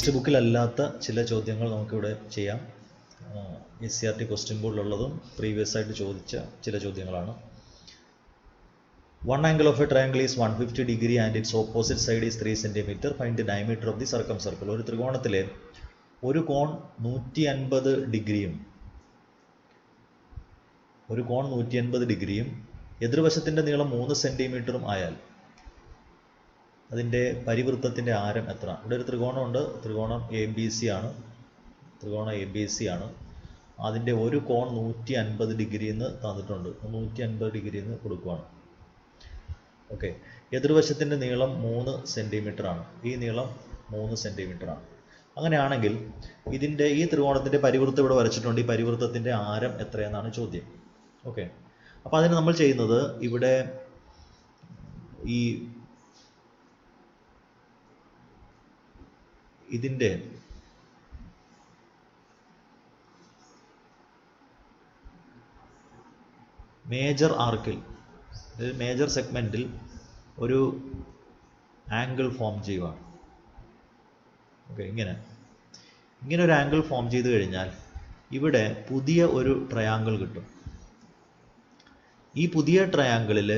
Text ബുക്കിലല്ലാത്ത ചില ചോദ്യങ്ങൾ നമുക്കിവിടെ ചെയ്യാം. SCERT ക്വസ്റ്റ്യൻ ബോർഡിലുള്ളതും പ്രീവിയസ് ആയിട്ട് ചോദിച്ച ചില ചോദ്യങ്ങളാണ്. One angle of a triangle is 150 degree and its opposite side is 3 cm. Find the diameter of the circumcircle. ഒരു ത്രികോണത്തിലെ ഒരു കോൺ 150 ഡിഗ്രിയും എതിർവശത്തിൻ്റെ നീളം 3 സെൻറ്റിമീറ്ററും ആയാൽ അതിൻ്റെ പരിവൃത്തത്തിൻ്റെ ആരം എത്ര? ഇവിടെ ഒരു ത്രികോണമുണ്ട്. ത്രികോണം ABC ആണ്. അതിൻ്റെ ഒരു കോൺ 150 ഡിഗ്രിന്ന് തന്നിട്ടുണ്ട്. 150 ഡിഗ്രിന്ന് കൊടുക്കുകയാണ്. ഓക്കെ, എതിർവശത്തിൻ്റെ നീളം 3 സെൻറ്റിമീറ്റർ ആണ്. ഈ നീളം 3 സെൻറ്റിമീറ്റർ ആണ്. അങ്ങനെയാണെങ്കിൽ ഇതിൻ്റെ ഈ ത്രികോണത്തിൻ്റെ പരിവൃത്തം ഇവിടെ വരച്ചിട്ടുണ്ട്. ഈ പരിവൃത്തത്തിൻ്റെ ആരം എത്രയെന്നാണ് ചോദ്യം. ഓക്കെ, അപ്പോൾ അതിന് നമ്മൾ ചെയ്യുന്നത് ഇവിടെ ഈ ഇതിൻ്റെ മേജർ ആർക്കിൽ, മേജർ സെഗ്മെൻറ്റിൽ ഒരു ആംഗിൾ ഫോം ചെയ്യുകയാണ്. ഓക്കെ, ഇങ്ങനെ ഒരു ആംഗിൾ ഫോം ചെയ്ത് കഴിഞ്ഞാൽ ഇവിടെ പുതിയ ഒരു ട്രയാങ്കിൾ കിട്ടും. ഈ പുതിയ ട്രയാങ്കിളിൽ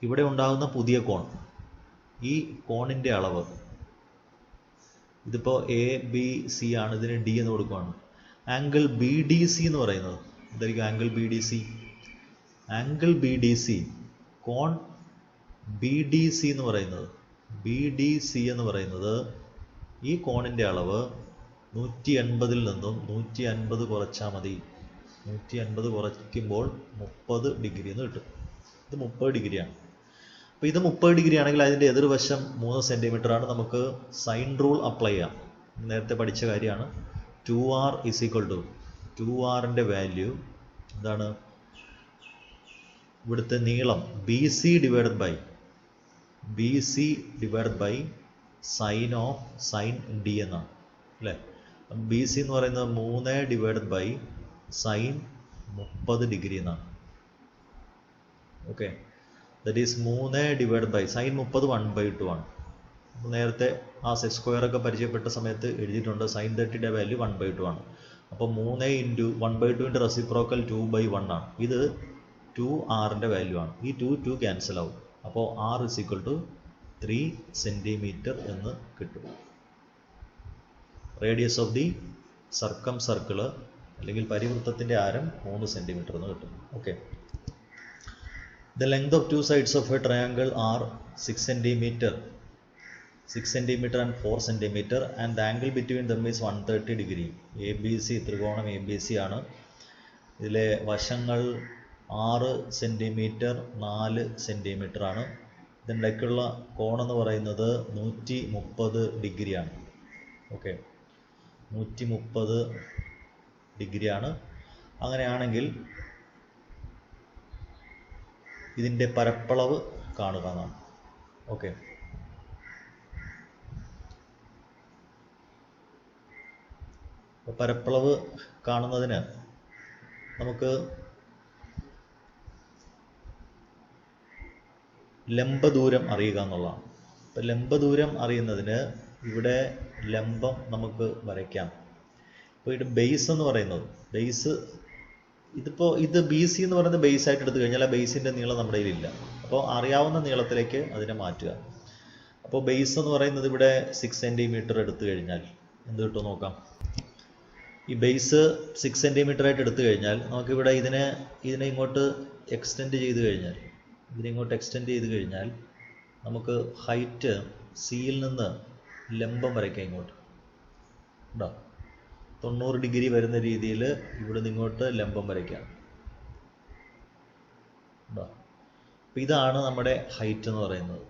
ഇവിടെ ഉണ്ടാകുന്ന പുതിയ കോൺ, ഈ കോണിൻ്റെ അളവ്, ഇതിപ്പോൾ ABC ആണ്, ഇതിന് D എന്ന് കൊടുക്കുകയാണ്. ആംഗിൾ BDC എന്ന് പറയുന്നത് എന്തായിരിക്കും? ആംഗിൾ BDC കോൺ BDC എന്ന് പറയുന്നത് ഈ കോണിൻ്റെ അളവ് 180 നിന്നും 150 കുറച്ചാൽ മതി. 150 കുറയ്ക്കുമ്പോൾ 30 ഡിഗ്രി എന്ന് കിട്ടും. ഇത് 30 ഡിഗ്രിയാണ്. അപ്പോൾ ഇത് 30 ഡിഗ്രി ആണെങ്കിൽ അതിൻ്റെ എതിർവശം 3 സെൻറ്റിമീറ്റർ ആണ്. നമുക്ക് സൈൻ റൂൾ അപ്ലൈ ചെയ്യാം. നേരത്തെ പഠിച്ച കാര്യമാണ്. 2R = 2Rൻ്റെ വാല്യൂ എന്താണ്? ഇവിടുത്തെ നീളം BC divided by sine D എന്നാണ് അല്ലേ? BC എന്ന് പറയുന്നത് 3 ഡിവൈഡഡ് ബൈ സൈൻ 30 ഡിഗ്രി എന്നാണ്. Okay, that is 3 divide by sine 30 1/2 ആണ്. നേരത്തെ ആ സെറ്റ് സ്ക്വയർ ഒക്കെ പരിചയപ്പെട്ട സമയത്ത് എഴുതിയിട്ടുണ്ട്. സൈൻ 30യുടെ വാല്യൂ 1/2 ആണ്. അപ്പോൾ 3 × 1/2 റെസിപ്രോക്കൽ 2/1 ആണ്. ഇത് 2Rൻ്റെ വാല്യൂ ആണ്. ഈ 2 ക്യാൻസൽ ആവും. അപ്പോൾ R = 3 സെൻറ്റിമീറ്റർ എന്ന് കിട്ടും. റേഡിയസ് ഓഫ് ദി സർക്കം സർക്കിൾ അല്ലെങ്കിൽ പരിവൃത്തത്തിൻ്റെ ആരം 3 സെൻറ്റിമീറ്റർ എന്ന് കിട്ടും. Okay, the length of two sides of a triangle are 6 cm and 4 cm and the angle between them is 130 degree. ABC ത്രികോണം ABC ആണ്. ഇതിലെ വശങ്ങൾ 6 സെൻറ്റിമീറ്റർ 4 സെൻറ്റിമീറ്റർ ആണ്. ഇതിൻ്റെയൊക്കെയുള്ള കോണെന്ന് പറയുന്നത് 130 ഡിഗ്രിയാണ്. ഓക്കെ, 130 ഡിഗ്രിയാണ്. അങ്ങനെയാണെങ്കിൽ ഇതിൻ്റെ പരപ്പളവ് കാണുക എന്നാണ്. ഓക്കെ, പരപ്പളവ് കാണുന്നതിന് നമുക്ക് ലംബദൂരം അറിയുക എന്നുള്ളതാണ്. ഇപ്പം ലംബദൂരം അറിയുന്നതിന് ഇവിടെ ലംബം നമുക്ക് വരയ്ക്കാം. ഇപ്പോൾ ഇത് ബേസ് എന്ന് പറയുന്നത്, ഇതിപ്പോൾ ഇത് BC എന്ന് പറയുന്നത് ബേസ് ആയിട്ട് എടുത്തു കഴിഞ്ഞാൽ ആ ബേസിൻ്റെ നീളം നമ്മുടെ കയ്യിലില്ല. അപ്പോൾ അറിയാവുന്ന നീളത്തിലേക്ക് അതിനെ മാറ്റുക. അപ്പോൾ ബേസ് എന്ന് പറയുന്നത് ഇവിടെ 6 സെൻറ്റിമീറ്റർ എടുത്തു കഴിഞ്ഞാൽ എന്ത് കിട്ടും നോക്കാം. ഈ ബേസ് 6 സെൻറ്റിമീറ്റർ ആയിട്ട് എടുത്തു കഴിഞ്ഞാൽ നമുക്കിവിടെ ഇതിനെ ഇങ്ങോട്ട് എക്സ്റ്റെൻഡ് ചെയ്ത് കഴിഞ്ഞാൽ നമുക്ക് ഹൈറ്റ് സിയിൽ നിന്ന് ലംബം വരയ്ക്കാം. ഇങ്ങോട്ട് ഉണ്ടോ? 90 ഡിഗ്രി വരുന്ന രീതിയിൽ ഇവിടെ നിന്ന് ഇങ്ങോട്ട് ലംബം വരയ്ക്കാം. അപ്പോൾ ഇതാണ് നമ്മുടെ ഹൈറ്റ് എന്ന് പറയുന്നത്.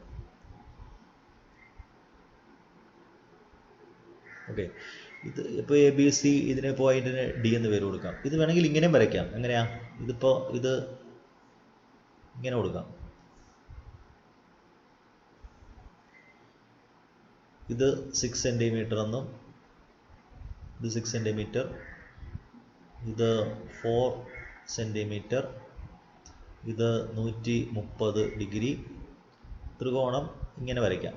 ഓക്കെ, ഇത് ഇപ്പോൾ ABC, ഇതിനെ പോയിന്റിന് D എന്ന് പേര് കൊടുക്കാം. ഇത് വേണമെങ്കിൽ ഇങ്ങനെയും വരയ്ക്കാം. എങ്ങനെയാ? ഇതിപ്പോൾ ഇത് ഇങ്ങനെ കൊടുക്കാം. ഇത് 6 സെൻറ്റിമീറ്റർ എന്നും ഇത് 6 സെൻറ്റിമീറ്റർ, ഇത് 4 സെൻറ്റിമീറ്റർ, ഇത് 130 ഡിഗ്രി. ത്രികോണം ഇങ്ങനെ വരയ്ക്കാം.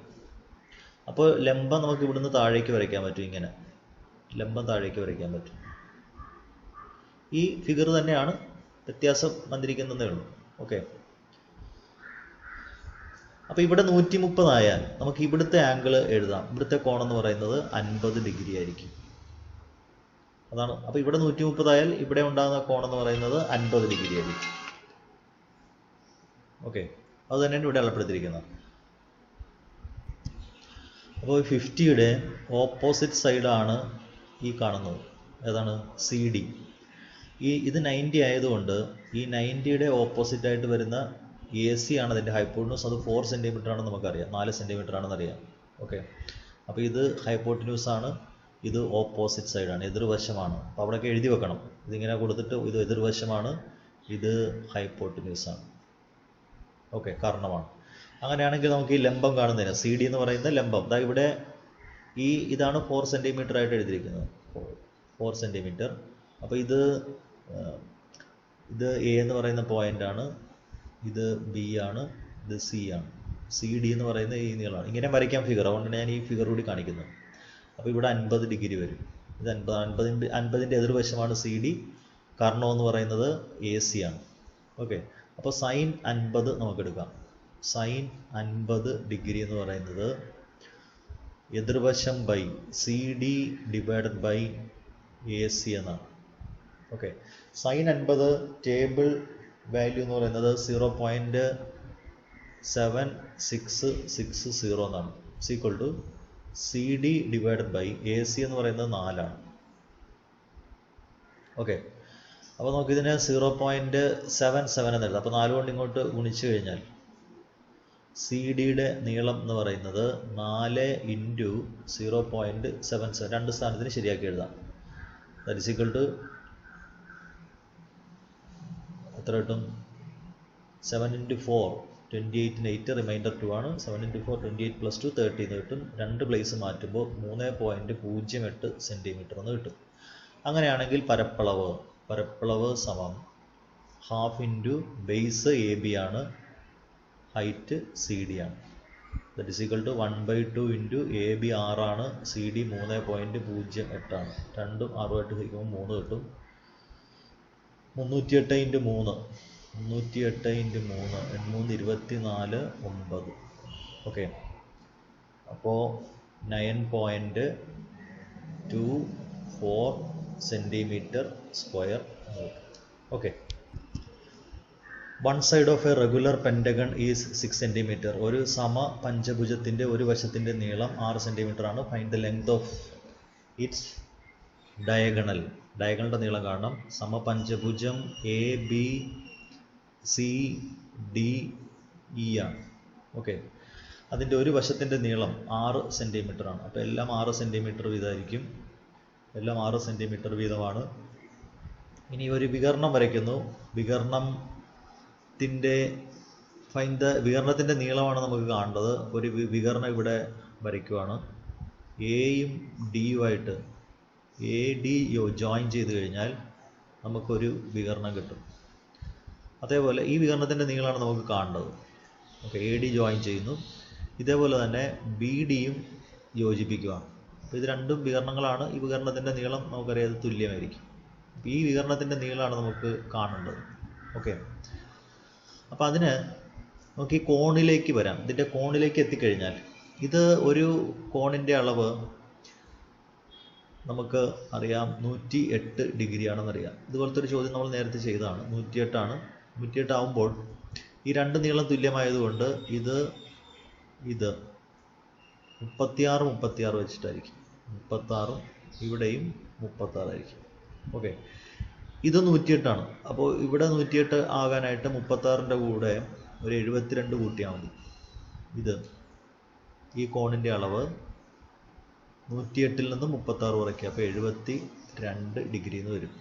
അപ്പോൾ ലംബം നമുക്ക് ഇവിടുന്ന് താഴേക്ക് വരയ്ക്കാൻ പറ്റും. ഇങ്ങനെ ലംബം താഴേക്ക് വരയ്ക്കാൻ പറ്റും. ഈ ഫിഗർ തന്നെയാണ്, വ്യത്യാസം വന്നിരിക്കുന്നതേ ഉള്ളൂ. ഓക്കെ. അപ്പോൾ ഇവിടെ 130 ആയാൽ നമുക്ക് ഇവിടുത്തെ ആംഗിൾ എഴുതാം. ഇവിടുത്തെ കോണെന്ന് പറയുന്നത് 50 ഡിഗ്രി ആയിരിക്കും. അതാണ്. അപ്പോൾ ഇവിടെ 130 ആയാൽ ഇവിടെ ഉണ്ടാകുന്ന കോണെന്ന് പറയുന്നത് 50 ഡിഗ്രി ആയിരിക്കും. ഓക്കെ. അത് തന്നെയാണ് ഇവിടെ അളപ്പെടുത്തിയിരിക്കുന്നത്. അപ്പോൾ 50യുടെ ഓപ്പോസിറ്റ് സൈഡാണ് ഈ കാണുന്നത്. ഏതാണ്? CD. ഇത് 90 ആയതുകൊണ്ട് ഈ 90യുടെ ഓപ്പോസിറ്റ് ആയിട്ട് വരുന്ന AC ആണ് അതിൻ്റെ ഹൈപ്പോട്ടിന്യൂസ്. അത് 4 സെൻറ്റിമീറ്റർ ആണെന്ന് നമുക്കറിയാം, 4 സെൻറ്റിമീറ്റർ ആണെന്ന് അറിയാം. ഓക്കെ. അപ്പോൾ ഇത് ഹൈപ്പോട്ടിന്യൂസ് ആണ്, ഇത് ഓപ്പോസിറ്റ് സൈഡാണ്, എതിർവശമാണ്. അപ്പോൾ അവിടെയൊക്കെ എഴുതി വെക്കണം. ഇതിങ്ങനെ കൊടുത്തിട്ട് ഇത് എതിർവശമാണ്, ഇത് ഹൈപ്പോട്ടിന്യൂസ് ആണ്. ഓക്കെ, കർണമാണ്. അങ്ങനെയാണെങ്കിൽ നമുക്ക് ഈ ലംബം കാണുന്നതിന് CD എന്ന് പറയുന്ന ലംബം ദാ ഇവിടെ ഇതാണ് 4 സെൻറ്റിമീറ്റർ ആയിട്ട് എഴുതിയിരിക്കുന്നത്. 4 സെൻറ്റിമീറ്റർ. അപ്പോൾ ഇത് A എന്ന് പറയുന്ന പോയിന്റ് ആണ്, ഇത് B ആണ്, ഇത് C ആണ്. CD എന്ന് പറയുന്ന ഈ നീളമാണ്. ഇങ്ങനെ വരയ്ക്കാം ഫിഗർ. അതുകൊണ്ടാണ് ഞാൻ ഈ ഫിഗർ കൂടി കാണിക്കുന്നത്. അപ്പോൾ ഇവിടെ 50 ഡിഗ്രി വരും. ഇത് 50ൻ്റെ എതിർവശമാണ് CD. കർണം എന്ന് പറയുന്നത് AC ആണ്. ഓക്കെ. അപ്പോൾ സൈൻ 50 നമുക്കെടുക്കാം. സൈൻ 50 ഡിഗ്രി എന്ന് പറയുന്നത് എതിർവശം by CD divided by AC എന്നാണ്. ഓക്കെ. സൈൻ 50 ടേബിൾ വാല്യൂ എന്ന് പറയുന്നത് 0.7660 എന്നാണ്. Equal to CD divided by AC എന്ന് പറയുന്നത് 4 ആണ്. ഓക്കെ. അപ്പോൾ നമുക്കിതിനെ 0.77 എന്ന് എഴുതാം. അപ്പോൾ 4 കൊണ്ട് ഇങ്ങോട്ട് ഗുണിച്ചു കഴിഞ്ഞാൽ CD-യുടെ നീളം എന്ന് പറയുന്നത് 4 ഇൻറ്റു 0.77, രണ്ട് സ്ഥാനത്തിന് ശരിയാക്കി എഴുതാം. ദാറ്റ് ഈസ് ഈക്വൽ ടു എത്ര കിട്ടും? 7 ഇൻറ്റു 4 28 8 റിമൈൻഡർ 2 ആണ്. 7 ഇൻറ്റു 4 28 + 2 30 എന്ന് കിട്ടും. രണ്ട് പ്ലേസ് മാറ്റുമ്പോൾ 3.08 സെൻറ്റിമീറ്റർ എന്ന് കിട്ടും. അങ്ങനെയാണെങ്കിൽ പരപ്പളവ് സമം ഹാഫ് ഇൻറ്റു ബേസ് AB ആണ്, ഹൈറ്റ് CD ആണ്. That is equal to 1/2 into AB 6 ആണ്, CD 3.08 ആണ്. രണ്ടും 6ആയിട്ട് ഹരിക്കുമ്പോൾ 3 കിട്ടും. 308 ഇൻറ്റു 3 8 9 ഓക്കെ. അപ്പോൾ 9.24 centimetre square. Okay. One side of a regular pentagon is 6 centimetre. ഒരു സമ പഞ്ചഭുജത്തിൻ്റെ ഒരു വശത്തിൻ്റെ നീളം 6 സെൻറ്റിമീറ്റർ ആണ്. Find the length of its diagonal. ഡയഗണലിൻ്റെ നീളം കാണണം. സമപഞ്ചഭുജം ABCDE ആണ്. ഓക്കെ. അതിൻ്റെ ഒരു വശത്തിൻ്റെ നീളം 6 സെൻറ്റിമീറ്റർ ആണ്. അപ്പോൾ എല്ലാം 6 സെൻറ്റിമീറ്റർ വീതമായിരിക്കും. എല്ലാം 6 സെൻറ്റിമീറ്റർ വീതമാണ്. ഇനി ഒരു വികർണം വരയ്ക്കുന്നു. വികരണത്തിൻ്റെ നീളമാണ് നമുക്ക് കാണേണ്ടത്. ഒരു വികരണം ഇവിടെ വരയ്ക്കുവാണ്. എയും ഡിയുമായിട്ട് AD ജോയിൻ ചെയ്ത് കഴിഞ്ഞാൽ നമുക്കൊരു വികരണം കിട്ടും. അതേപോലെ ഈ വികരണത്തിൻ്റെ നീളമാണ് നമുക്ക് കാണേണ്ടത്. ഓക്കെ. AD ജോയിൻ ചെയ്യുന്നു. ഇതേപോലെ തന്നെ BDയും യോജിപ്പിക്കുകയാണ്. അപ്പോൾ ഇത് രണ്ടും വികരണങ്ങളാണ്. ഈ വികരണത്തിൻ്റെ നീളം നമുക്കറിയാം തുല്യമായിരിക്കും. ഈ വികരണത്തിൻ്റെ നീളമാണ് നമുക്ക് കാണേണ്ടത്. ഓക്കെ. അപ്പോൾ അതിന് നമുക്ക് ഈ കോണിലേക്ക് വരാം. ഇതിൻ്റെ കോണിലേക്ക് എത്തിക്കഴിഞ്ഞാൽ ഇത് ഒരു കോണിൻ്റെ അളവ് നമുക്ക് അറിയാം 108 ഡിഗ്രി ആണെന്നറിയാം. ഇതുപോലത്തെ ഒരു ചോദ്യം നമ്മൾ നേരത്തെ ചെയ്തതാണ്. 108 ആണ്. 108 ആവുമ്പോൾ ഈ രണ്ട് നീളം തുല്യമായതുകൊണ്ട് ഇത് 36 വെച്ചിട്ടായിരിക്കും. 36 ഇവിടെയും 36 ആയിരിക്കും. ഓക്കെ. ഇത് 108 ആണ്. അപ്പോൾ ഇവിടെ 108 ആകാനായിട്ട് 36ൻ്റെ കൂടെ ഒരു 72 കൂട്ടിയാൽ മതി. ഈ കോണിൻ്റെ അളവ് 108ൽ നിന്ന് 36 കുറയ്ക്കുക. അപ്പോൾ 72 ഡിഗ്രി എന്ന് വരും.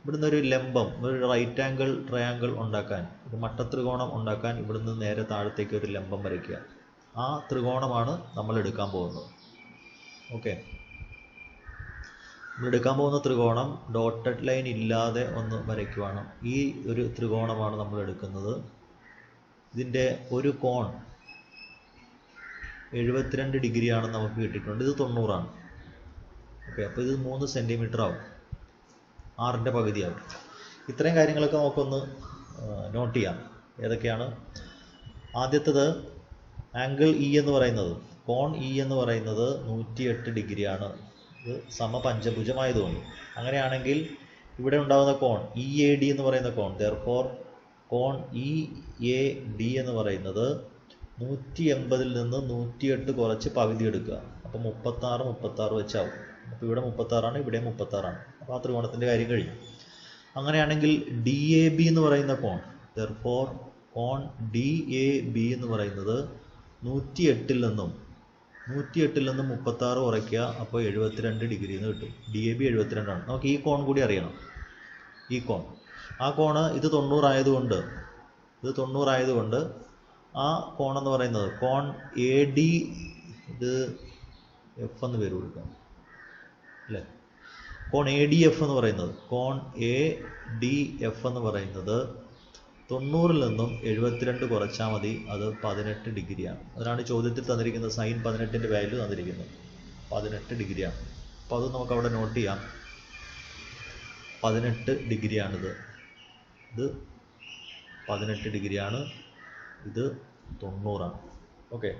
ഇവിടുന്ന് ഒരു ലംബം, ഒരു റൈറ്റ് ആംഗിൾ ട്രയാങ്കിൾ ഉണ്ടാക്കാൻ, ഒരു മട്ടത്രികോണം ഉണ്ടാക്കാൻ ഇവിടുന്ന് നേരെ താഴത്തേക്ക് ഒരു ലംബം വരയ്ക്കുക. ആ ത്രികോണമാണ് നമ്മൾ എടുക്കാൻ പോകുന്നത്. ഓക്കെ. നമ്മൾ എടുക്കാൻ പോകുന്ന ത്രികോണം ഡോട്ടഡ് ലൈൻ ഇല്ലാതെ ഒന്ന് വരയ്ക്കുവാണ്. ഈ ഒരു ത്രികോണമാണ് നമ്മൾ എടുക്കുന്നത്. ഇതിൻ്റെ ഒരു കോൺ 72 ഡിഗ്രിയാണെന്ന് നമുക്ക് കിട്ടിയിട്ടുണ്ട്. ഇത് 90 ആണ്. ഓക്കെ, അപ്പോൾ ഇത് 3 സെൻറ്റിമീറ്റർ ആവും, 6ൻ്റെ പകുതിയാവും. ഇത്രയും കാര്യങ്ങളൊക്കെ നമുക്കൊന്ന് നോട്ട് ചെയ്യാം. ഏതൊക്കെയാണ്? ആദ്യത്തേത് ആംഗിൾ ഇ എന്ന് പറയുന്നത്, കോൺ ഇ എന്ന് പറയുന്നത് 108 ഡിഗ്രിയാണ്. ഇത് സമപഞ്ചഭുജമായതുകൊണ്ട്. അങ്ങനെയാണെങ്കിൽ ഇവിടെ ഉണ്ടാകുന്ന കോൺ ഇ എ ഡി എന്ന് പറയുന്ന കോൺ, ദെർഫോർ കോൺ ഇ എ ഡി എന്ന് പറയുന്നത് 180 നിന്ന് 108 കുറച്ച് പകുതി എടുക്കുക. അപ്പോൾ 36 വെച്ചാവും. അപ്പോൾ ഇവിടെ 36ആണ്, ഇവിടെ 36ആണ്. അപ്പോൾ ആ ത്രികോണത്തിൻ്റെ കാര്യം കഴിഞ്ഞു. അങ്ങനെയാണെങ്കിൽ ഡി എ ബി എന്ന് പറയുന്ന കോൺ, ദെർഫോർ കോൺ ഡി എ ബി എന്ന് പറയുന്നത് 108 നിന്നും 36 കുറയ്ക്കുക. അപ്പോൾ 72 ഡിഗ്രി എന്ന് കിട്ടും. ഡി എ ബി 72 ആണ്. നമുക്ക് ഈ കോൺ കൂടി അറിയണം. ഈ കോൺ, ആ കോണ് ഇത് 90 ആയതുകൊണ്ട് ആ കോണെന്ന് പറയുന്നത് കോൺ എ ഡി, ഇത് എഫ് എന്ന് പേര് കൊടുക്കാം അല്ലേ, കോൺ എ ഡി എഫ് എന്ന് പറയുന്നത്, കോൺ എ ഡി എഫ് എന്ന് പറയുന്നത് 90 നിന്നും 72 കുറച്ചാൽ മതി. അത് 18 ഡിഗ്രിയാണ്. അതിനാണ് ചോദ്യത്തിൽ തന്നിരിക്കുന്നത് സൈൻ 18ൻ്റെ വാല്യൂ തന്നിരിക്കുന്നത് 18 ഡിഗ്രിയാണ്. അപ്പോൾ അത് നമുക്ക് അവിടെ നോട്ട് ചെയ്യാം. 18 ഡിഗ്രിയാണിത്. ഇത് 18 ഡിഗ്രിയാണ്. ഇത് 90ആണ്. ഓക്കെ,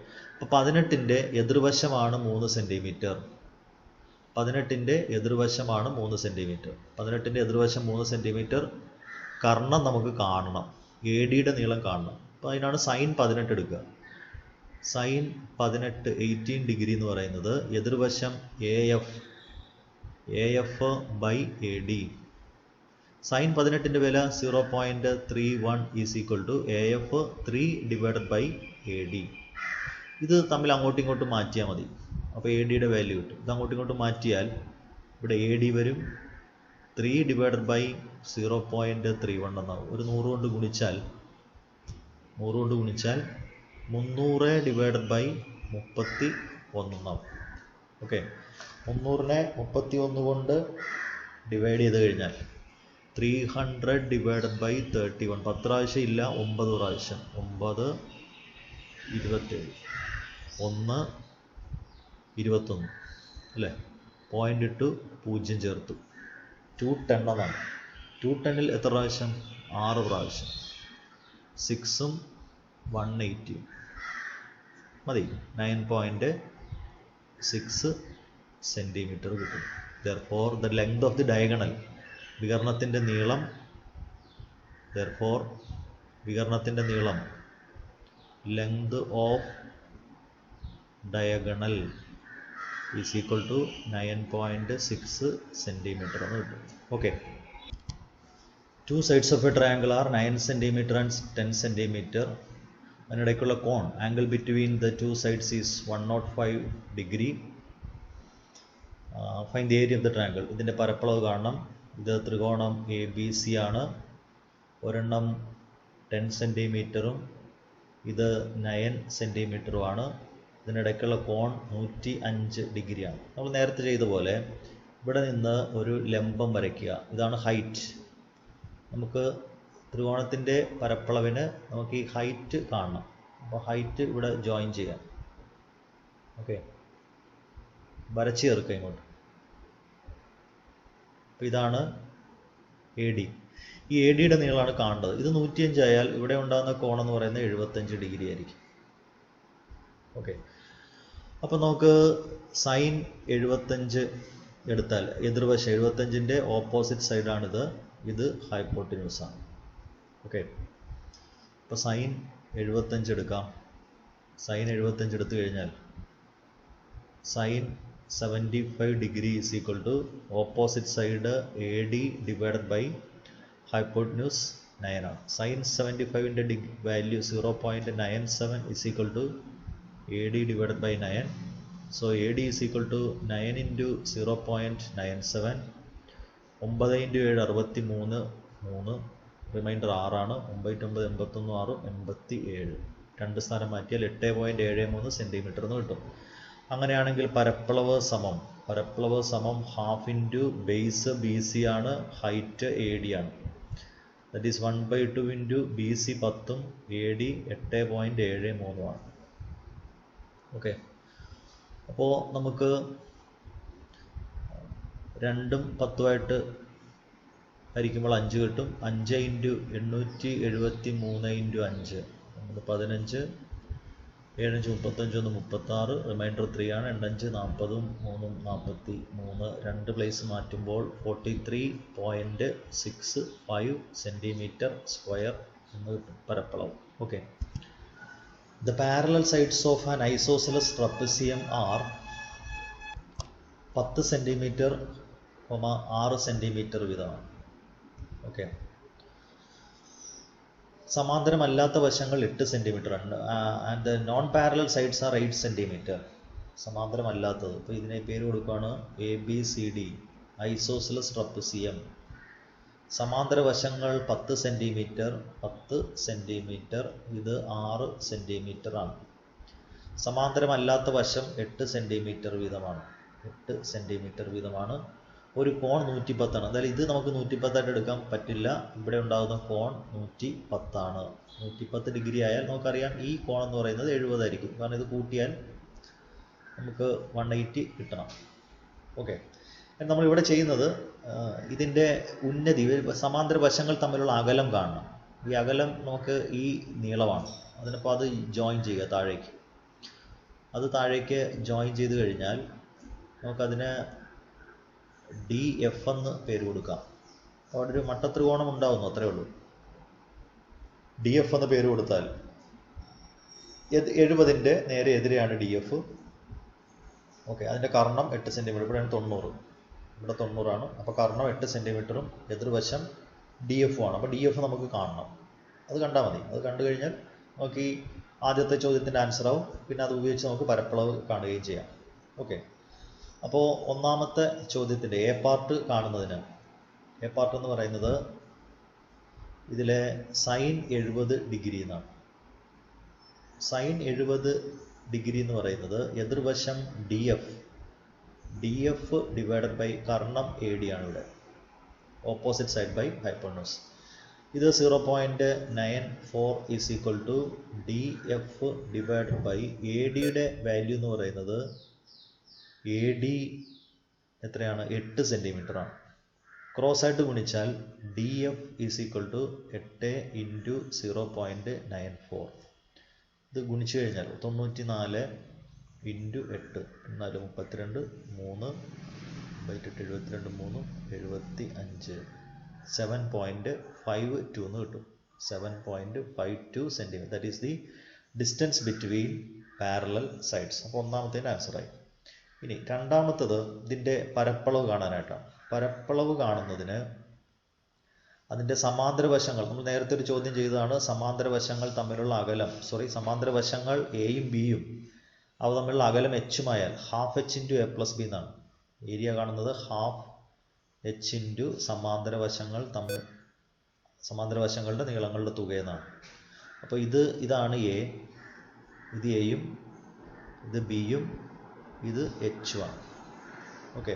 അപ്പോൾ 18ൻ്റെ എതിർവശമാണ് 3 സെൻറ്റിമീറ്റർ. 18ൻ്റെ എതിർവശമാണ് 3 സെൻറ്റിമീറ്റർ. 18ൻ്റെ എതിർവശം 3 സെൻറ്റിമീറ്റർ. കർണം നമുക്ക് കാണണം, എ ഡിയുടെ നീളം കാണണം. അപ്പോൾ അതിനാണ് സൈൻ 18 എടുക്കുക. സൈൻ 18 ഡിഗ്രി എന്ന് പറയുന്നത് എതിർവശം A F by A D. Sine 18ൻ്റെ വില 0.31 is equal to A F 3 divided by A D. ഇത് തമ്മിൽ അങ്ങോട്ടും ഇങ്ങോട്ടും മാറ്റിയാൽ മതി. അപ്പോൾ എ ഡിയുടെ വാല്യൂ കിട്ടും. ഇത് അങ്ങോട്ടും ഇങ്ങോട്ടും മാറ്റിയാൽ ഇവിടെ എ ഡി വരും 3 ഡിവൈഡഡ് ബൈ 0.31 എന്നാവും. ഒരു 100 കൊണ്ട് ഗുണിച്ചാൽ 300 ഡിവൈഡഡ് ബൈ 31 എന്നാവും. ഓക്കെ, 300നെ 31 കൊണ്ട് ഡിവൈഡ് ചെയ്ത് കഴിഞ്ഞാൽ 300 ഡിവൈഡഡ് ബൈ 31, 10 പ്രാവശ്യം ഇല്ല, 9 പ്രാവശ്യം. 9 27, 1 21 അല്ലേ. പോയിൻ്റ് ഇട്ടു, 0 ചേർത്തു. 210 എന്നാണ്. 210ൽ എത്ര പ്രാവശ്യം? 6 പ്രാവശ്യം. 6ഉം 180 മതി. 9.6 സെൻറ്റിമീറ്റർ കിട്ടും. Therefore the length of the diagonal, വികർണത്തിൻ്റെ നീളം, length of diagonal is equal to 9.6 centimeter എന്ന് കിട്ടും. Okay, 2 sides of a triangle are 9 centimeter and 10 centimeter. അതിനിടയ്ക്കുള്ള കോൺ, angle between the 2 sides is 105 degree. Find the area of the triangle. ഇതിൻ്റെ പരപ്പളവ് കാണണം. ഇത് ത്രികോണം എ ബി സി ആണ്. ഒരെണ്ണം 10 സെൻറ്റിമീറ്ററും ഇത് 9 സെൻറ്റിമീറ്ററുമാണ്. ഇതിനിടയ്ക്കുള്ള കോൺ 105 ഡിഗ്രിയാണ്. നമ്മൾ നേരത്തെ ചെയ്ത പോലെ ഇവിടെ നിന്ന് ഒരു ലംബം വരയ്ക്കുക. ഇതാണ് ഹൈറ്റ്. നമുക്ക് ത്രികോണത്തിൻ്റെ പരപ്പളവിന് നമുക്ക് ഈ ഹൈറ്റ് കാണണം. അപ്പോൾ ഹൈറ്റ് ഇവിടെ ജോയിൻ ചെയ്യാം. ഓക്കെ, വരച്ച് ചേർക്കുക ഇങ്ങോട്ട്. അപ്പോൾ ഇതാണ് എ ഡി. ഈ എ ഡിയുടെ നീളമാണ് കാണേണ്ടത്. ഇത് 105 ആയാൽ ഇവിടെ ഉണ്ടാകുന്ന കോണെന്ന് പറയുന്നത് 75 ഡിഗ്രി ആയിരിക്കും. ഓക്കെ, അപ്പോൾ നമുക്ക് സൈൻ 75 എടുത്താൽ എതിർവശം 75ൻ്റെ ഓപ്പോസിറ്റ് സൈഡാണിത്. ഇത് ഹൈപ്പോട്ടിന്യൂസാണ്. ഓക്കെ, അപ്പോൾ സൈൻ 75 എടുക്കാം. സൈൻ 75 എടുത്തു കഴിഞ്ഞാൽ sine 75 degree is equal to opposite side A D divided by hypotenuse 9 ആണ്. സൈൻ 75ൻ്റെ value 0.97 is equal to A D divided by 9. So A D is equal to 9 into 0.97. 9 into 7 63, 3 remainder 6 ആണ്. 9 9 81 6 87. 2 സ്ഥാനം മാറ്റിയാൽ 8.73 centimetre എന്ന് കിട്ടും. അങ്ങനെയാണെങ്കിൽ പരപ്പളവ് സമം half into base B C ആണ്, ഹൈറ്റ് എ ഡി ആണ്. That is 1/2 into B C 10ഉം എ ഡി 8.73 ആണ്. ഓക്കെ, അപ്പോൾ നമുക്ക് 2ഉം 10ഉമായിട്ട് ഹരിക്കുമ്പോൾ 5 കിട്ടും. 5 × 873 × 5 15, 7 5 35, 36, റിമൈൻഡർ 3 ആണ്. 8 5 40, 3 43, 2 പ്ലേസ് മാറ്റുമ്പോൾ 43.65 സെൻറ്റിമീറ്റർ സ്ക്വയർ എന്ന് കിട്ടും പരപ്പളവ്. Okay, the parallel sides of an isosceles trapezium are 10 centimetre, 6 centimetre വീതമാണ്. ഓക്കെ, സമാന്തരമല്ലാത്ത വശങ്ങൾ 8 സെൻറ്റിമീറ്റർ ആണ്. And the non parallel sides are 8 centimetre. സമാന്തരമല്ലാത്തത്, ഇപ്പോൾ ഇതിനെ പേര് കൊടുക്കുകയാണ് ABCD ഐസോസെലസ് ട്രപ്പീസിയം. സമാന്തര വശങ്ങൾ 10 സെൻറ്റിമീറ്റർ, 10 സെൻറ്റിമീറ്റർ, ഇത് 6 സെൻറ്റിമീറ്റർ ആണ്. സമാന്തരമല്ലാത്ത വശം 8 സെൻറ്റിമീറ്റർ വീതമാണ്. 8 സെൻറ്റിമീറ്റർ വീതമാണ്. ഒരു കോൺ 110 ആണ്. എന്തായാലും ഇത് നമുക്ക് 110 ആയിട്ട് എടുക്കാൻ പറ്റില്ല. ഇവിടെ ഉണ്ടാകുന്ന കോൺ 110 ആണ്. 110 ഡിഗ്രി ആയാൽ നമുക്കറിയാം ഈ കോൺ എന്ന് പറയുന്നത് 70 ആയിരിക്കും. കാരണം ഇത് കൂട്ടിയാൽ നമുക്ക് 180 കിട്ടണം. ഓക്കെ, നമ്മളിവിടെ ചെയ്യുന്നത് ഇതിൻ്റെ ഉന്നതി, സമാന്തര വശങ്ങൾ തമ്മിലുള്ള അകലം കാണണം. ഈ അകലം നമുക്ക് ഈ നീളമാണ്. അതിനപ്പോൾ അത് ജോയിൻ ചെയ്യുക താഴേക്ക്. അത് താഴേക്ക് ജോയിൻ ചെയ്ത് കഴിഞ്ഞാൽ നമുക്കതിന് DF എന്ന് പേര് കൊടുക്കാം. അവിടെ ഒരു മട്ടത്രികോണം ഉണ്ടാവുന്നു, അത്രേ ഉള്ളൂ. DF എന്ന് പേര് കൊടുത്താൽ 70ൻ്റെ നേരെ എതിരെയാണ് DF. ഓക്കെ, അതിൻ്റെ കർണം 8 സെൻറ്റിമീറ്റർ. ഇവിടെയാണ് 90, ഇവിടെ 90 ആണ്. അപ്പോൾ കർണം 8 സെൻറ്റിമീറ്ററും എതിർവശം DF ആണ്. അപ്പോൾ DF നമുക്ക് കാണണം. അത് കണ്ടാൽ മതി. അത് കണ്ടു കഴിഞ്ഞാൽ നമുക്ക് ഈ ആദ്യത്തെ ചോദ്യത്തിൻ്റെ ആൻസർ ആവും. പിന്നെ അത് ഉപയോഗിച്ച് നമുക്ക് പരപ്പളവ് കാണുകയും ചെയ്യാം. ഓക്കെ, അപ്പോൾ ഒന്നാമത്തെ ചോദ്യത്തിൻ്റെ എ പാർട്ട് കാണുന്നതിന്, എ പാർട്ട് എന്ന് പറയുന്നത് ഇതിലെ സൈൻ 70 ഡിഗ്രി എന്നാണ്. സൈൻ 70 ഡിഗ്രി എന്ന് പറയുന്നത് എതിർവശം DF ഡിവൈഡഡ് ബൈ കർണം AD ആണ് ഇവിടെ. Opposite side by hypotenuse. ഇത് 0.94 is equal to DF divided by ADയുടെ വാല്യൂ എന്ന് പറയുന്നത് AD എത്രയാണ്? 8 സെൻറ്റിമീറ്റർ ആണ്. ക്രോസ് ആയിട്ട് ഗുണിച്ചാൽ DF ഈസ് ഈക്വൽ ടു 8 × 0.94. ഇത് ഗുണിച്ചു കഴിഞ്ഞാൽ 94 × 8 4 32, 3 72, 3 75, 7.52 എന്ന് കിട്ടും. 7.52 centimetre. That is the distance between parallel sides. അപ്പോൾ ഒന്നാമത്തേൻ്റെ ആൻസറായി. ഇനി രണ്ടാമത്തത് ഇതിൻ്റെ പരപ്പളവ് കാണാനായിട്ടാണ്. പരപ്പളവ് കാണുന്നതിന് അതിൻ്റെ സമാന്തര വശങ്ങൾ, നമ്മൾ നേരത്തെ ഒരു ചോദ്യം ചെയ്തതാണ്, സമാന്തര വശങ്ങൾ തമ്മിലുള്ള അകലം, സമാന്തര വശങ്ങൾ എയും ബിയും അവ തമ്മിലുള്ള അകലം h-മായാൽ ½ h × a + b എന്നാണ്. ഏരിയ കാണുന്നത് ½ h × സമാന്തര വശങ്ങളുടെ നീളങ്ങളുടെ തുക എന്നാണ്. അപ്പോൾ ഇതാണ് A, ഇത് എയും, ഇത് ബിയും, ഇത് h-ആണ്. ഓക്കെ,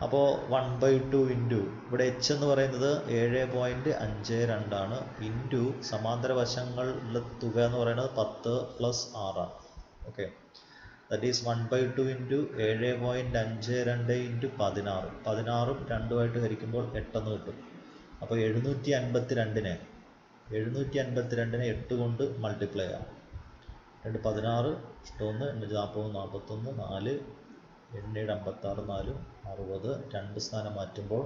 അപ്പോൾ 1/2 ഇൻറ്റു ഇവിടെ h എന്ന് പറയുന്നത് 7.52 ആണ്. ഇൻറ്റു സമാന്തര വശങ്ങളുടെ തുക എന്ന് പറയുന്നത് 10 + 6 ആണ്. Okay, that is 1/2 into 7.52 into 16. 16ഉം 2ആയിട്ട് ഹരിക്കുമ്പോൾ 8 എന്ന് കിട്ടും. അപ്പോൾ 752നെ 8 കൊണ്ട് മൾട്ടിപ്ലൈ ചെയ്യാം. 2 16, 1 40, 41, 4 7 56, 4 60, 2 സ്ഥാനം മാറ്റുമ്പോൾ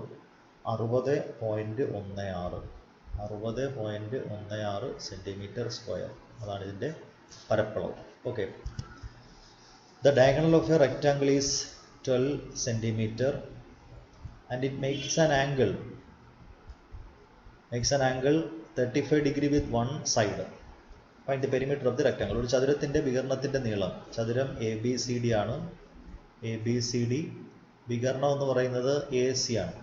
60.16 സെൻറ്റിമീറ്റർ സ്ക്വയർ. അതാണ് ഇതിൻ്റെ പരപ്പളവ്. Okay, the diagonal of a rectangle is 12 centimeter and it makes an angle 35 degree with one side. Find the perimeter of the rectangle. ഒരു ചതുരത്തിൻ്റെ വികരണത്തിൻ്റെ നീളം, ചതുരം ABCD ആണ്. ABCD വികരണം എന്ന് പറയുന്നത് AC ആണ്.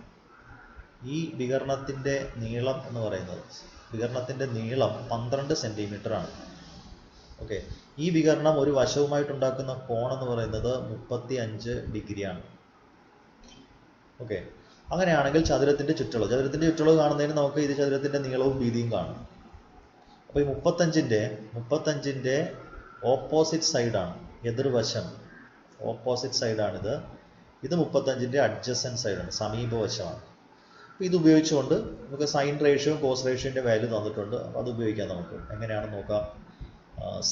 ഈ വികരണത്തിൻ്റെ നീളം എന്ന് പറയുന്നത്, വികരണത്തിൻ്റെ നീളം 12 സെൻറ്റിമീറ്റർ ആണ്. ഓക്കെ, ഈ വികരണം ഒരു വശവുമായിട്ടുണ്ടാക്കുന്ന കോൺ എന്ന് പറയുന്നത് 35 ഡിഗ്രിയാണ്. ഓക്കെ, അങ്ങനെയാണെങ്കിൽ ചതുരത്തിൻ്റെ ചുറ്റളവ് കാണുന്നതിന് നമുക്ക് ഇത് ചതുരത്തിൻ്റെ നീളവും വീതിയും കാണും. അപ്പോൾ ഈ 35ൻ്റെ ഓപ്പോസിറ്റ് സൈഡാണ്. എതിർവശം ഓപ്പോസിറ്റ് സൈഡാണിത്. ഇത് 35ൻ്റെ അഡ്ജസൻറ്റ് സൈഡാണ്, സമീപവശമാണ്. അപ്പോൾ ഇത് ഉപയോഗിച്ചുകൊണ്ട് നമുക്ക് സൈൻ റേഷ്യോ കോസ് റേഷ്യോൻ്റെ വാല്യൂ തന്നിട്ടുണ്ട്. അപ്പോൾ അത് ഉപയോഗിക്കാം. നമുക്ക് എങ്ങനെയാണെന്ന് നോക്കാം.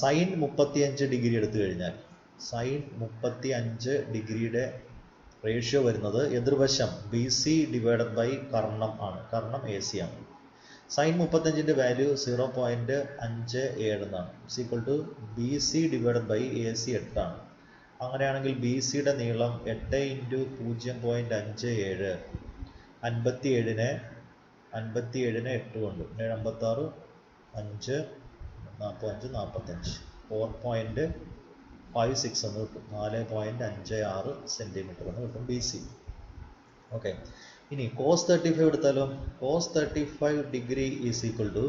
സൈൻ 35 ഡിഗ്രി എടുത്തു കഴിഞ്ഞാൽ സൈൻ 35 ഡിഗ്രിയുടെ റേഷ്യോ വരുന്നത് എതിർവശം BC ഡിവൈഡഡ് ബൈ കർണം ആണ്. കർണം AC ആണ്. സൈൻ 35ൻ്റെ വാല്യൂ 0.57 എന്നാണ്. Equal to BC divided by AC 8 ആണ്. അങ്ങനെയാണെങ്കിൽ BCയുടെ നീളം 8 × 0.57, 57നെ 8 കൊണ്ട് 56, 5, 45, 45, 4.56 എന്ന് കിട്ടും. 4.56 സെൻറ്റിമീറ്റർ എന്ന് കിട്ടും BC. ഓക്കെ, ഇനി കോസ് 35 എടുത്താലോ. Cos 35 degree is equal to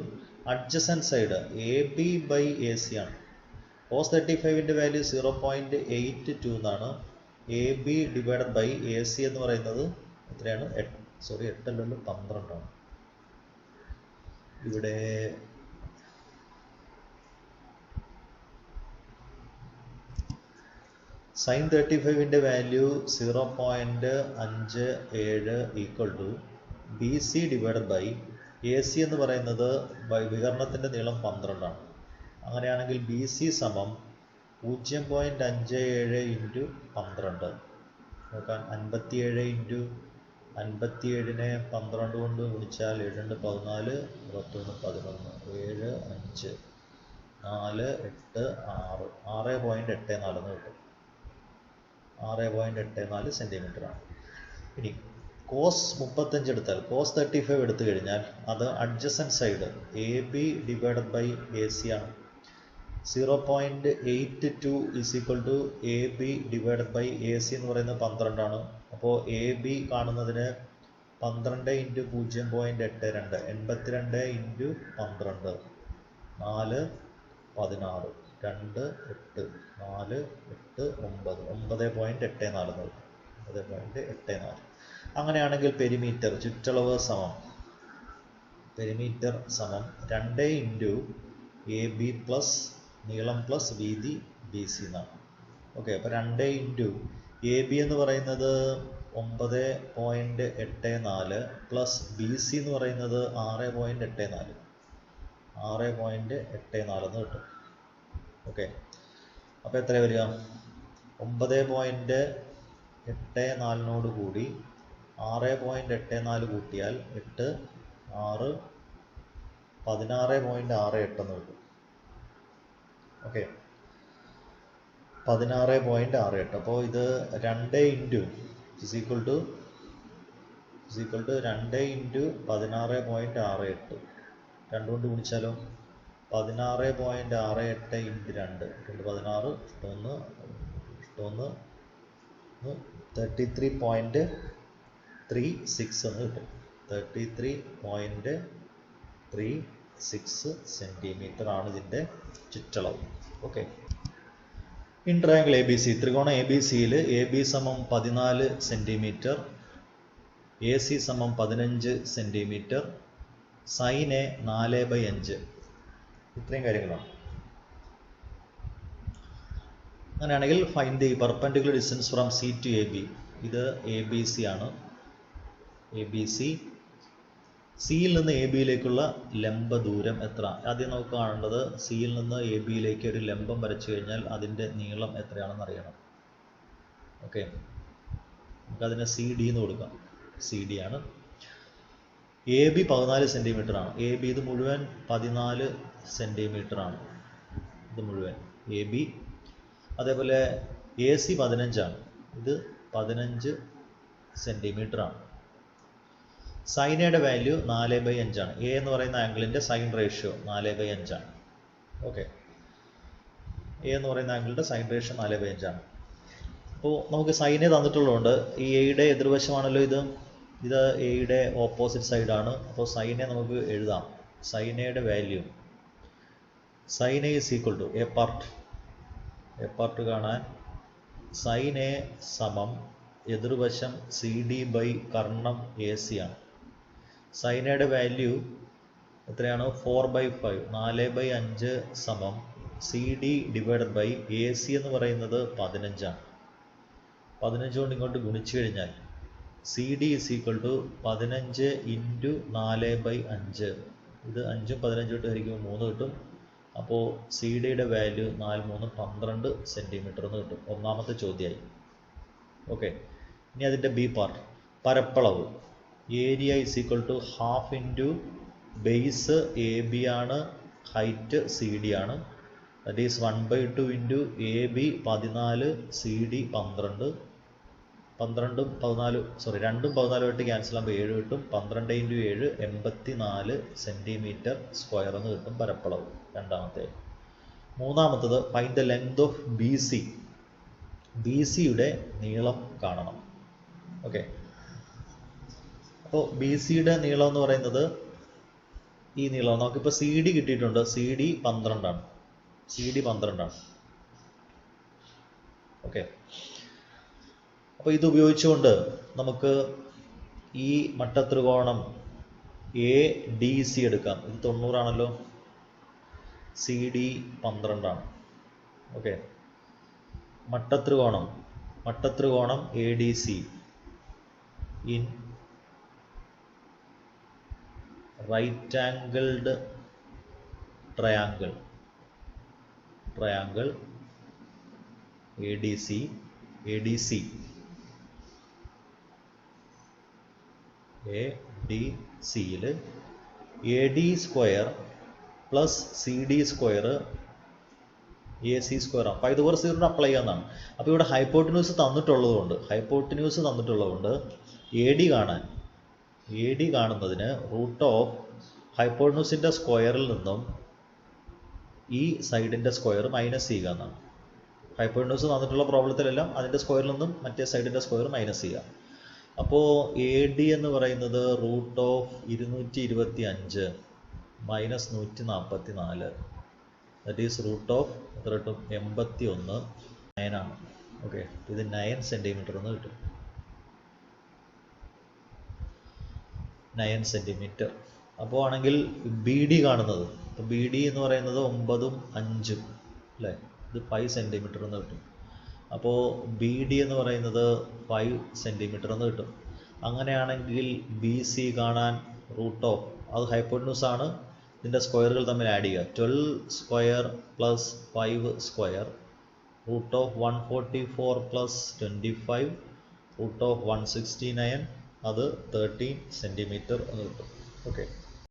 adjacent side AB by AC ആണ്. കോസ് 35ൻ്റെ വാല്യൂ 0.82 എന്നാണ്. AB ഡിവൈഡഡ് ബൈ AC എന്ന് പറയുന്നത് എത്രയാണ്? 8 അല്ലല്ലോ, 12 ആണ്. ഇവിടെ സൈൻ 35ൻ്റെ value 0.57 equal to BC divided by AC എന്ന് പറയുന്നത് വികരണത്തിൻ്റെ നീളം 12 ആണ്. അങ്ങനെയാണെങ്കിൽ BC സമം 0.57 × 12 നോക്കാൻ. 57 × 57നെ 12 കൊണ്ട് ഗുണിച്ചാൽ 7 × 14, 21, 11, 7, 5, 4, 8, 6, 6.84 എന്ന് കിട്ടും. 6.84 സെൻറ്റിമീറ്റർ ആണ്. ഇനി കോസ് 35 എടുത്താൽ, കോസ് 35 എടുത്തു കഴിഞ്ഞാൽ അത് adjacent side AB divided by AC ആണ്. 0.82 is equal to AB divided by AC എന്ന് പറയുന്നത് 12 ആണ്. അപ്പോൾ AB കാണുന്നതിന് 12 × 0.82, 82 × 12, 4, 16, 2, 8, 4, 8, 9, 9.84 9.84. അങ്ങനെയാണെങ്കിൽ പെരിമീറ്റർ ചുറ്റളവ് സമം 2 × AB പ്ലസ് നീളം പ്ലസ് വീതി BC എന്നാണ്. ഓക്കെ, അപ്പോൾ 2 × AB എന്ന് പറയുന്നത് 9.84 പ്ലസ് BC എന്ന് പറയുന്നത് 6.84 എന്ന് കിട്ടും. ഓക്കെ, അപ്പോൾ എത്ര വരിക? 9.84 കൂടി 6.84 കൂട്ടിയാൽ 8, 6, 16.68 എന്ന് കിട്ടും. ഓക്കെ, 16.68. അപ്പോൾ ഇത് 2 × ഈസ് ഈക്വൽ ടു 2 × 16.68. 2 കൊണ്ട് ഗുണിച്ചാലോ 16.68 × 2, 16, 33.36 എന്ന് കിട്ടും. 33.36 സെൻറ്റിമീറ്റർ ആണ് ഇതിൻ്റെ ചുറ്റളവ്. ഓക്കെ, ഇൻ ട്രയാങ്കിൾ ABC, ത്രികോണം ABCയിൽ AB സമം 14 സെൻറ്റിമീറ്റർ, AC സമം 15 സെൻറ്റിമീറ്റർ, സൈൻ A 4/5. ഇത്രയും കാര്യങ്ങളാണ്. അങ്ങനെയാണെങ്കിൽ find the perpendicular distance from C to AB. ഇത് ABC ആണ്. ABC സിയിൽ നിന്ന് എ ബിയിലേക്കുള്ള ലംബ ദൂരം എത്ര? ആദ്യം നമുക്ക് കാണേണ്ടത് സിയിൽ നിന്ന് എ ബിയിലേക്ക് ഒരു ലംബം വരച്ചു കഴിഞ്ഞാൽ അതിൻ്റെ നീളം എത്രയാണെന്ന് അറിയണം. ഓക്കെ, നമുക്കതിനെ CD എന്ന് കൊടുക്കാം. CD ആണ്. എ ബി 14 സെൻറ്റിമീറ്റർ ആണ്. എ ബി ഇത് മുഴുവൻ 14 സെൻറ്റിമീറ്റർ ആണ്. ഇത് മുഴുവൻ എ ബി. അതേപോലെ AC 15 ആണ്. ഇത് 15 സെൻറ്റിമീറ്റർ ആണ്. സൈനയുടെ വാല്യൂ 4/5 ആണ്. എ എന്ന് പറയുന്ന ആംഗിളിൻ്റെ സൈൻ റേഷ്യോ 4/5 ആണ്. ഓക്കെ, എ എന്ന് പറയുന്ന ആംഗിളിൻ്റെ സൈൻ റേഷ്യോ 4/5 ആണ്. അപ്പോൾ നമുക്ക് സൈനെ തന്നിട്ടുള്ളതുകൊണ്ട് ഈ എയുടെ എതിർവശമാണല്ലോ ഇത്. ഇത് എയുടെ ഓപ്പോസിറ്റ് സൈഡാണ്. അപ്പോൾ സൈനെ നമുക്ക് എഴുതാം. സൈനയുടെ value sine A is equal to A part കാണാൻ സൈൻ എ സമം എതിർവശം CD ബൈ കർണം AC ആണ്. സൈനയുടെ വാല്യൂ എത്രയാണ്? 4/5. 4/5 സമം C D divided by A C എന്ന് പറയുന്നത് 15 15 കൊണ്ട് ഇങ്ങോട്ട് ഗുണിച്ചു കഴിഞ്ഞാൽ C D is equal to 15 into 4/5. ഇത് 5ഉം 15 ഇട്ട് ഹരിക്കുമ്പോൾ 3 കിട്ടും. അപ്പോൾ സി ഡിയുടെ വാല്യൂ 4 3 12 സെൻറ്റിമീറ്റർ എന്ന് കിട്ടും. ഒന്നാമത്തെ ചോദ്യമായി. ഓക്കെ, ഇനി അതിൻ്റെ ബി പാർട്ട്, പരപ്പളവ്. Area is equal to half into base A B ആണ്, ഹൈറ്റ് സി ഡി ആണ്. That is 1/2 into A B 14, C D 12. 12ഉം 14 സോറി 2ഉം 14 ആയിട്ട് ക്യാൻസൽ ആകുമ്പോൾ 7 കിട്ടും. 12 ഇൻറ്റു 7 84 സെൻറ്റിമീറ്റർ സ്ക്വയർ എന്ന് കിട്ടും പരപ്പളവ്. രണ്ടാമത്തെ. മൂന്നാമത്തത് find the length of B C. B സിയുടെ നീളം കാണണം. ഓക്കെ, അപ്പോൾ ബി സിയുടെ നീളം എന്ന് പറയുന്നത് ഈ നീളം. നമുക്കിപ്പോൾ സി ഡി കിട്ടിയിട്ടുണ്ട്. സി ഡി 12 ആണ്. സി ഡി 12 ആണ്. ഓക്കെ, അപ്പോൾ ഇത് ഉപയോഗിച്ചുകൊണ്ട് നമുക്ക് ഈ മട്ടത്രികോണം എ ഡി സി എടുക്കാം. ഇത് 90 ആണല്ലോ. സി ഡി 12 ആണ്. ഓക്കെ, മട്ടത്രികോണം A D C in right angled triangle A D സിയിൽ A D square plus C D square A C square ആണ്. പൈതഗോറസ് അപ്ലൈ ചെയ്യാവുന്നതാണ്. അപ്പോൾ ഇവിടെ ഹൈപ്പോട്ടിന്യൂസ് തന്നിട്ടുള്ളതുകൊണ്ട് എ ഡി കാണുന്നതിന് റൂട്ട് ഓഫ് ഹൈപ്പോട്ടിന്യൂസിൻ്റെ സ്ക്വയറിൽ നിന്നും ഈ സൈഡിൻ്റെ സ്ക്വയർ മൈനസ് ചെയ്യുക എന്നാണ്. ഹൈപ്പോട്ടിന്യൂസ് തന്നിട്ടുള്ള പ്രോബ്ലത്തിലെല്ലാം അതിൻ്റെ സ്ക്വയറിൽ നിന്നും മറ്റേ സൈഡിൻ്റെ സ്ക്വയർ മൈനസ് ചെയ്യുക. അപ്പോൾ എ ഡി എന്ന് പറയുന്നത് root of 225 minus 144, that is root of എത്ര കിട്ടും? 81, 9 ആണ്. ഓക്കെ, ഇത് 9 സെൻറ്റിമീറ്റർ എന്ന് കിട്ടും. 9 സെൻറ്റിമീറ്റർ. അപ്പോൾ ആണെങ്കിൽ ബി ഡി കാണുന്നത്, അപ്പോൾ ബി ഡി എന്ന് പറയുന്നത് 9ഉം 5ഉം അല്ലേ, ഇത് 5 സെൻറ്റിമീറ്റർ എന്ന് കിട്ടും. അപ്പോൾ ബി ഡി എന്ന് പറയുന്നത് 5 സെൻറ്റിമീറ്റർ എന്ന് കിട്ടും. അങ്ങനെയാണെങ്കിൽ ബി സി കാണാൻ റൂട്ട് ഓഫ്, അത് ഹൈപ്പോട്ടിന്യൂസ് ആണ്, ഇതിൻ്റെ സ്ക്വയറുകൾ തമ്മിൽ ആഡ് ചെയ്യുക. 12 square plus 5 square root of 144 plus 25 root of 169, അത് 13 സെൻറ്റിമീറ്റർ എന്ന് കിട്ടും. ഓക്കെ.